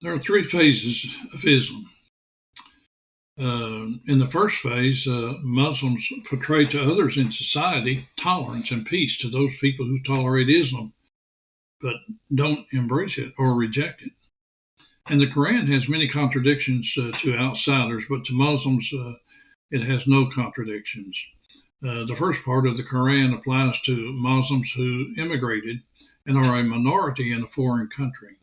There are three phases of Islam. In the first phase, Muslims portray to others in society tolerance and peace to those people who tolerate Islam but don't embrace it or reject it. And the Quran has many contradictions to outsiders, but to Muslims, it has no contradictions. The first part of the Quran applies to Muslims who immigrated and are a minority in a foreign country.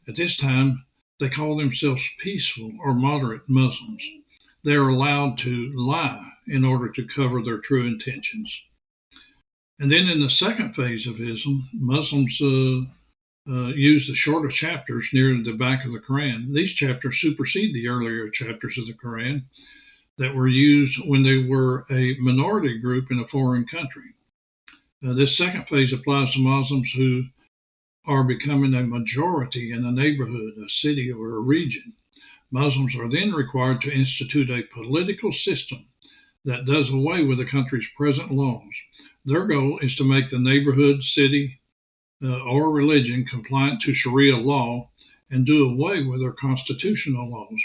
At this time, they call themselves peaceful or moderate Muslims. They are allowed to lie in order to cover their true intentions. And then in the second phase of Islam, Muslims use the shorter chapters near the back of the Quran. These chapters supersede the earlier chapters of the Quran that were used when they were a minority group in a foreign country. This second phase applies to Muslims who are becoming a majority in a neighborhood, a city, or a region. Muslims are then required to institute a political system that does away with the country's present laws. Their goal is to make the neighborhood, city, or religion compliant to Sharia law and do away with their constitutional laws.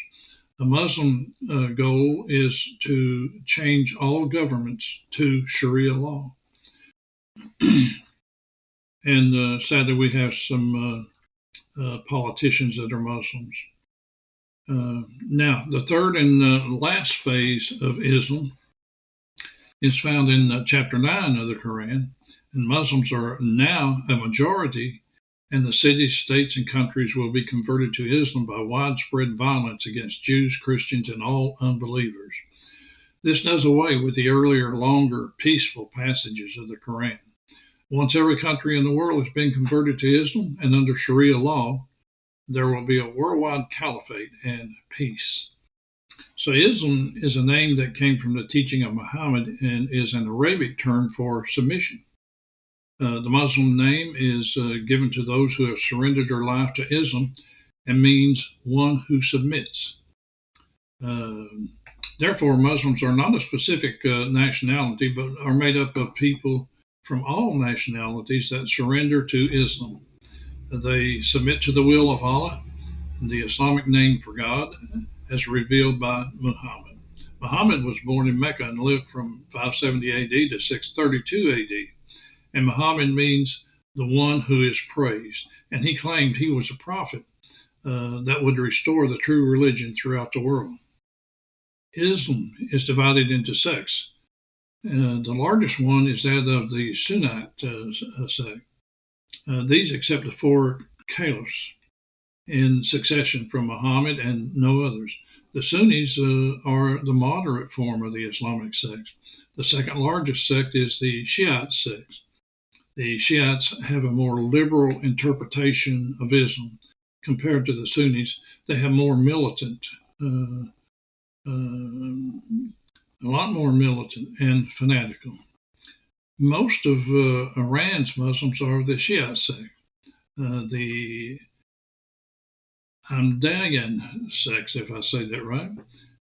The Muslim goal is to change all governments to Sharia law. And sadly, we have some politicians that are Muslims. Now, the third and last phase of Islam is found in chapter 9 of the Quran, and Muslims are now a majority, and the cities, states, and countries will be converted to Islam by widespread violence against Jews, Christians, and all unbelievers. This does away with the earlier, longer, peaceful passages of the Quran. Once every country in the world has been converted to Islam and under Sharia law, there will be a worldwide caliphate and peace. So Islam is a name that came from the teaching of Muhammad and is an Arabic term for submission. The Muslim name is given to those who have surrendered their life to Islam and means one who submits. Therefore, Muslims are not a specific nationality, but are made up of people from all nationalities that surrender to Islam. They submit to the will of Allah, the Islamic name for God, as revealed by Muhammad. Muhammad was born in Mecca and lived from 570 AD to 632 AD. And Muhammad means the one who is praised. And he claimed he was a prophet that would restore the true religion throughout the world. Islam is divided into sects. The largest one is that of the Sunnite sect. These accept the four caliphs in succession from Muhammad and no others. The Sunnis are the moderate form of the Islamic sect. The second largest sect is the Shiite sect. The Shiites have a more liberal interpretation of Islam compared to the Sunnis. They have more militant, a lot more militant and fanatical. Most of Iran's Muslims are the Shiite sect. The Ahmadiyyan sect, if I say that right,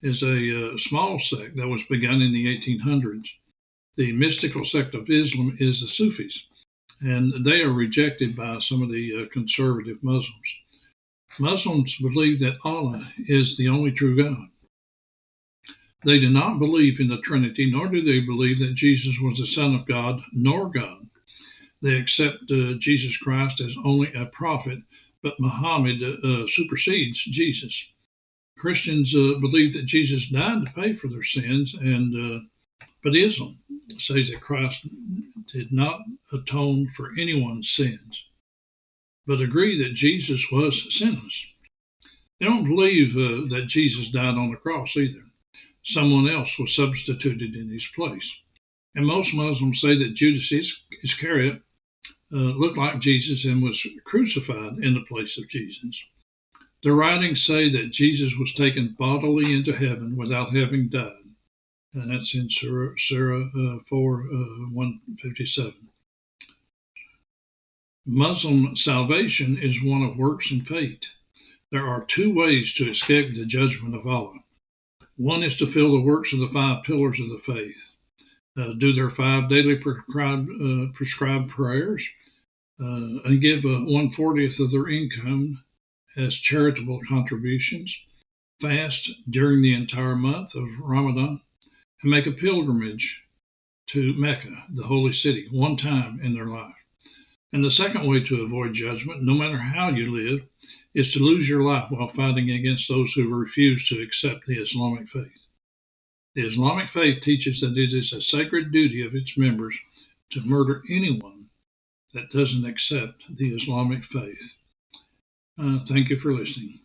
is a small sect that was begun in the 1800s. The mystical sect of Islam is the Sufis, and they are rejected by some of the conservative Muslims. Muslims believe that Allah is the only true God. They do not believe in the Trinity, nor do they believe that Jesus was the Son of God, nor God. They accept Jesus Christ as only a prophet, but Muhammad supersedes Jesus. Christians believe that Jesus died to pay for their sins, but Islam says that Christ did not atone for anyone's sins, but agree that Jesus was sinless. They don't believe that Jesus died on the cross either. Someone else was substituted in his place. And most Muslims say that Judas Iscariot looked like Jesus and was crucified in the place of Jesus. The writings say that Jesus was taken bodily into heaven without having died. And that's in Surah 4:157. Muslim salvation is one of works and faith. There are two ways to escape the judgment of Allah. One is to fulfill the works of the 5 pillars of the faith, do their 5 daily prescribed prayers, and give 1/40 of their income as charitable contributions, fast during the entire month of Ramadan, and make a pilgrimage to Mecca, the holy city, one time in their life. And the second way to avoid judgment, no matter how you live, is to lose your life while fighting against those who refuse to accept the Islamic faith. The Islamic faith teaches that it is a sacred duty of its members to murder anyone that doesn't accept the Islamic faith. Thank you for listening.